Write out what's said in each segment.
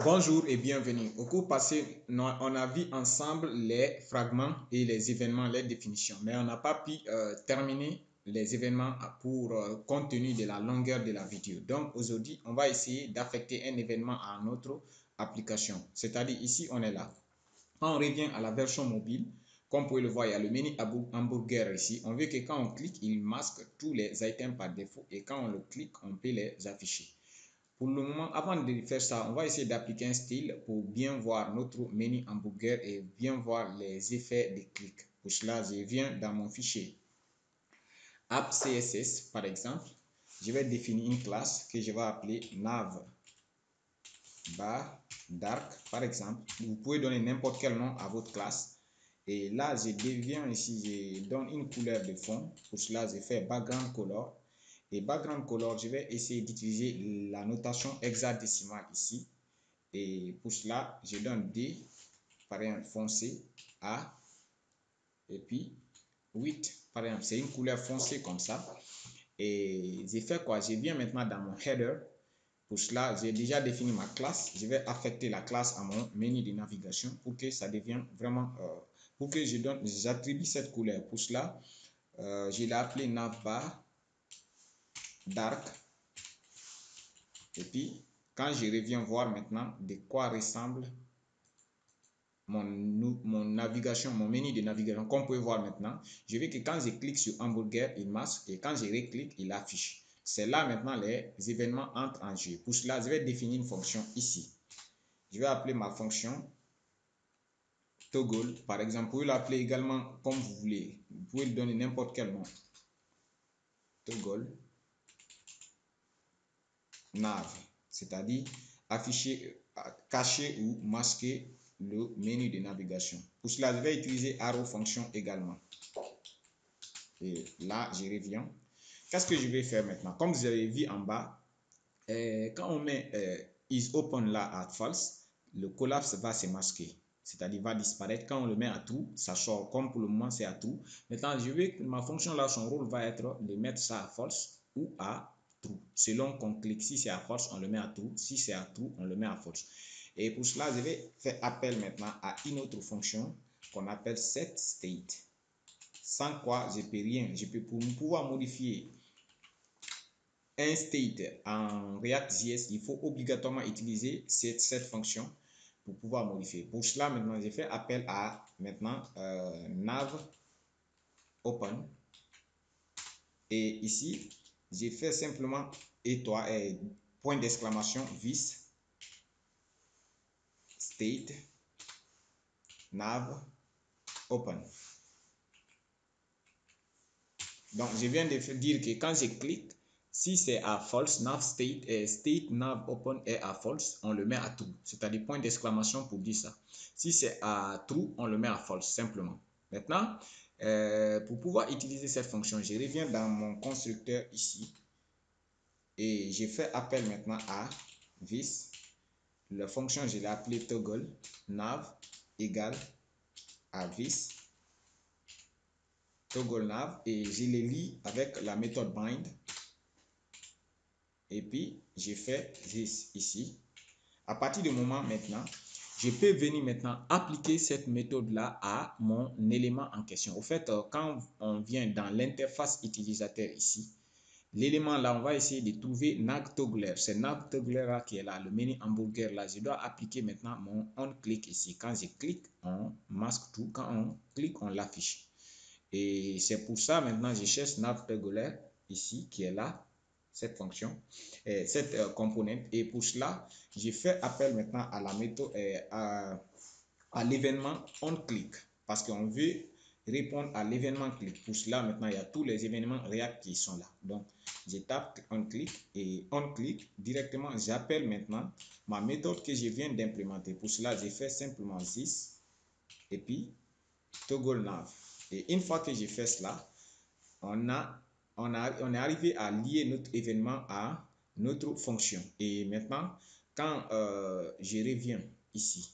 Bonjour et bienvenue. Au cours passé, on a vu ensemble les fragments et les événements, les définitions, mais on n'a pas pu terminer les événements pour compte tenu de la longueur de la vidéo. Donc aujourd'hui, on va essayer d'affecter un événement à notre application. C'est-à-dire ici, on est là. Quand on revient à la version mobile, comme vous pouvez le voir, il y a le menu hamburger ici. On veut que quand on clique, il masque tous les items par défaut et quand on le clique, on peut les afficher. Pour le moment, avant de faire ça, on va essayer d'appliquer un style pour bien voir notre menu hamburger et bien voir les effets des clics. Pour cela, je viens dans mon fichier app CSS, par exemple. Je vais définir une classe que je vais appeler nav bar dark, par exemple. Vous pouvez donner n'importe quel nom à votre classe. Et là, je deviens ici, je donne une couleur de fond. Pour cela, je fais background color. Et background color, je vais essayer d'utiliser la notation hexadécimale ici. Et pour cela, je donne D, par exemple, foncé, A, et puis 8, par exemple. C'est une couleur foncée comme ça. Et j'ai fait quoi? Je viens maintenant dans mon header. Pour cela, j'ai déjà défini ma classe. Je vais affecter la classe à mon menu de navigation pour que ça devienne vraiment, pour que j'attribue cette couleur. Pour cela, je l'ai appelé navbar dark. Et puis, quand je reviens voir maintenant de quoi ressemble mon navigation, mon menu de navigation, comme vous pouvez voir maintenant, je veux que quand je clique sur hamburger, il masque et quand je reclique, il affiche. C'est là maintenant les événements entrent en jeu. Pour cela, je vais définir une fonction ici. Je vais appeler ma fonction toggle. Par exemple, vous pouvez l'appeler également comme vous voulez. Vous pouvez lui donner n'importe quel nom. Toggle nav, c'est-à-dire afficher, cacher ou masquer le menu de navigation. Pour cela, je vais utiliser arrow fonction également. Et là, je reviens. Qu'est-ce que je vais faire maintenant? Comme vous avez vu en bas, quand on met is open là à false, le collapse va se masquer, c'est-à-dire va disparaître. Quand on le met à true, ça sort. Comme pour le moment, c'est à true. Maintenant, je veux que ma fonction là, son rôle va être de mettre ça à false ou à true. Selon qu'on clique, si c'est à false, on le met à true. Si c'est à true, on le met à false. Et pour cela, je vais faire appel maintenant à une autre fonction qu'on appelle setState. Sans quoi je peux rien. Pour pouvoir modifier un state en React.js, il faut obligatoirement utiliser cette fonction pour pouvoir modifier. Pour cela, maintenant, j'ai fait appel à maintenant nav open. Et ici, j'ai fait simplement point d'exclamation vis state nav open. Donc, je viens de dire que quand je clique, si c'est à false, nav state nav open est à false, on le met à true. C'est-à-dire point d'exclamation pour dire ça. Si c'est à true, on le met à false, simplement. Maintenant, pour pouvoir utiliser cette fonction, je reviens dans mon constructeur ici. Et j'ai fait appel maintenant à this. La fonction, je l'ai appelée toggle nav égale à this. Toggle nav et je les lis avec la méthode bind. Et puis, j'ai fait this ici. À partir du moment maintenant, je peux venir maintenant appliquer cette méthode-là à mon élément en question. Au fait, quand on vient dans l'interface utilisateur ici, l'élément là, on va essayer de trouver navToggler. C'est navToggler là qui est là, le menu hamburger là. Je dois appliquer maintenant mon onClick ici. Quand je clique, on masque tout. Quand on clique, on l'affiche. Et c'est pour ça maintenant, je cherche navToggler ici qui est là. Cette fonction, cette composante. Et pour cela, j'ai fait appel maintenant à la méthode, à l'événement onClick parce qu'on veut répondre à l'événement click. Pour cela, maintenant, il y a tous les événements React qui sont là. Donc, je tape onClick et onClick directement, j'appelle maintenant ma méthode que je viens d'implémenter. Pour cela, j'ai fait simplement this et puis toggle nav. Et une fois que j'ai fait cela, on est arrivé à lier notre événement à notre fonction. Et maintenant, quand je reviens ici,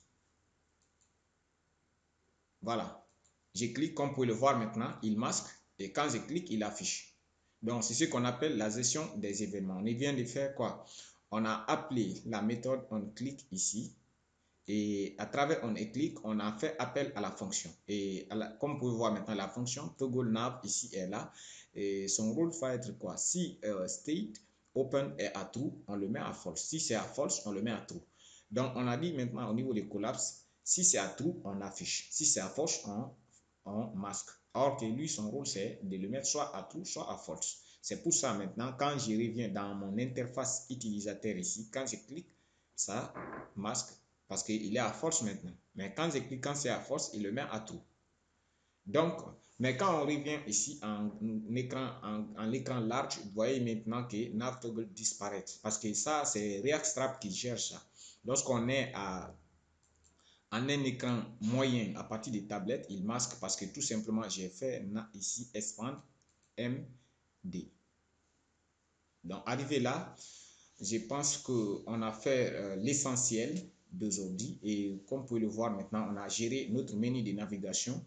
voilà, je clique, comme vous pouvez le voir maintenant, il masque et quand je clique, il affiche. Donc, c'est ce qu'on appelle la gestion des événements. On vient de faire quoi? on a appelé la méthode onClick ici. Et à travers onClick, on a fait appel à la fonction. Et comme vous pouvez voir maintenant, la fonction toggle nav ici est là. Et son rôle va être quoi? Si state open est à true, on le met à false. Si c'est à false, on le met à true. Donc, on a dit maintenant au niveau des collapses, si c'est à true, on affiche. Si c'est à false, on masque. Or que lui, son rôle, c'est de le mettre soit à true, soit à false. C'est pour ça maintenant, quand je reviens dans mon interface utilisateur ici, quand je clique, ça masque parce qu'il est à false maintenant. Mais quand je clique, quand c'est à false, il le met à true. Donc, mais quand on revient ici en écran large, vous voyez maintenant que navToggle disparaît. Parce que ça, c'est React qui gère ça. Lorsqu'on est en un écran moyen à partir des tablettes, il masque parce que tout simplement, j'ai fait ici expand MD. Donc, arrivé là, je pense qu'on a fait l'essentiel d'aujourd'hui. Et comme vous pouvez le voir maintenant, on a géré notre menu de navigation.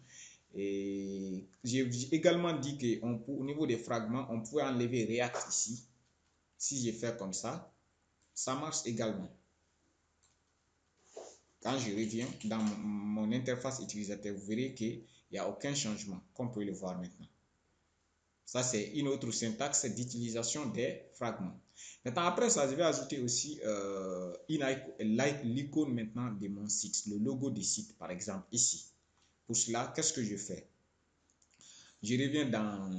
Et j'ai également dit qu'au niveau des fragments, on pouvait enlever React ici. Si je fais comme ça marche également. Quand je reviens dans mon interface utilisateur, vous verrez qu'il n'y a aucun changement, comme vous pouvez le voir maintenant. Ça, c'est une autre syntaxe d'utilisation des fragments. Maintenant, après ça, je vais ajouter aussi l'icône maintenant de mon site, le logo du site, par exemple, ici. Pour cela, qu'est-ce que je fais? Je reviens dans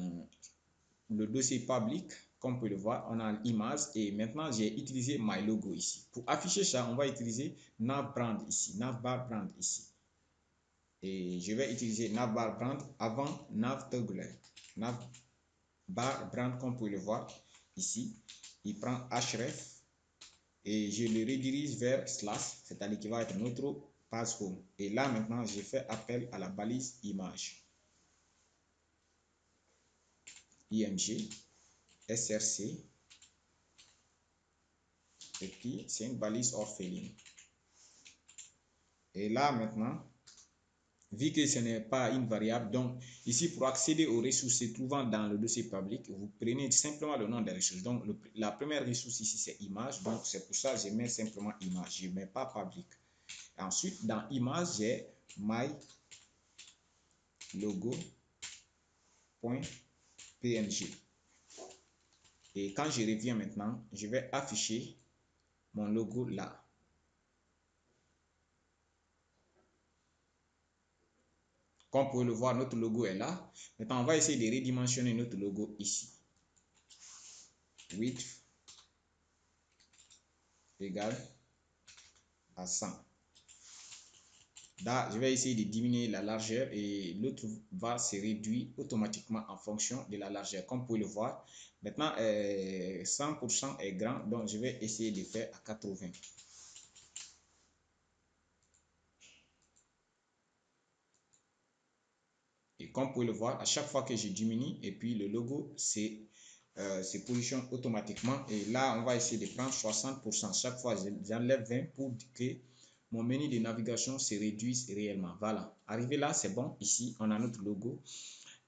le dossier public. Comme vous pouvez le voir, on a l'image et maintenant, j'ai utilisé my logo ici. Pour afficher ça, on va utiliser navbrand ici, navbarbrand ici. Et je vais utiliser navbarbrand avant navtoggle. Navbarbrand, comme vous pouvez le voir ici, il prend href et je le redirige vers slash, c'est-à-dire qu'il va être notre page home. Et là, maintenant, j'ai fait appel à la balise image. IMG, SRC, et puis c'est une balise orpheline. Et là, maintenant, vu que ce n'est pas une variable, donc ici pour accéder aux ressources se trouvant dans le dossier public, vous prenez simplement le nom des ressources. Donc la première ressource ici c'est image, donc c'est pour ça que je mets simplement image, je ne mets pas public. Ensuite dans image j'ai my logo.png et quand je reviens maintenant, je vais afficher mon logo là. Comme vous pouvez le voir, notre logo est là. Maintenant, on va essayer de redimensionner notre logo ici. Width égale à 100. Là, je vais essayer de diminuer la largeur et l'autre va se réduire automatiquement en fonction de la largeur. Comme vous pouvez le voir, maintenant 100% est grand, donc je vais essayer de faire à 80. Et comme vous pouvez le voir, à chaque fois que je diminue, et puis le logo se positionne automatiquement. Et là, on va essayer de prendre 60%. Chaque fois, j'enlève 20 pour que mon menu de navigation se réduise réellement. Voilà. Arrivé là, c'est bon. Ici, on a notre logo.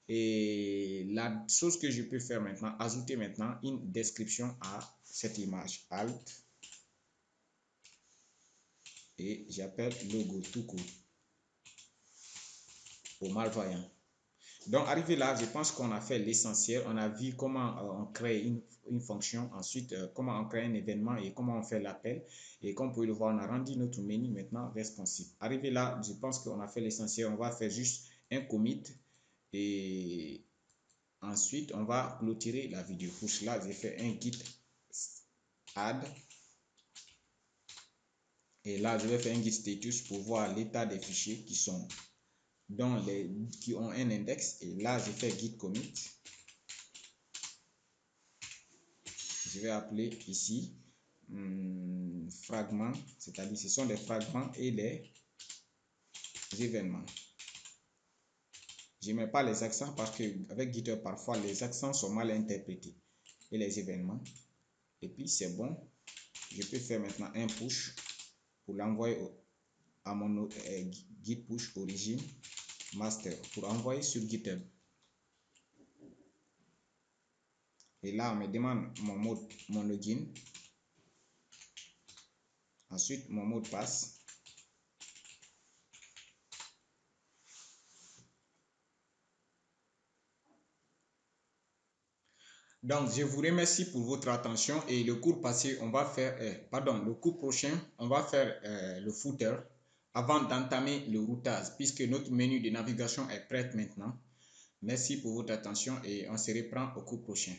Et la chose que je peux faire maintenant, ajouter maintenant une description à cette image. Alt. Et j'appelle logo tout court. Au malvoyant. Donc, arrivé là, je pense qu'on a fait l'essentiel. On a vu comment on crée une fonction, ensuite comment on crée un événement et comment on fait l'appel. Et comme vous pouvez le voir, on a rendu notre menu maintenant responsive. Arrivé là, je pense qu'on a fait l'essentiel. On va faire juste un commit et ensuite, on va clôturer la vidéo. Pour cela, j'ai fait un git add. Et là, je vais faire un git status pour voir l'état des fichiers qui ont un index. Et là, je fais git commit. Je vais appeler ici fragments, c'est-à-dire ce sont des fragments et des événements. Je ne mets pas les accents parce qu'avec GitHub, parfois les accents sont mal interprétés. Et les événements. Et puis c'est bon. Je peux faire maintenant un push pour l'envoyer à mon git push origine master pour envoyer sur GitHub. Et là, on me demande mon login. Ensuite, mon mot de passe. Donc, je vous remercie pour votre attention et le cours passé, on va faire, le cours prochain, on va faire le footer avant d'entamer le routage puisque notre menu de navigation est prêt maintenant. Merci pour votre attention et on se reprend au cours prochain.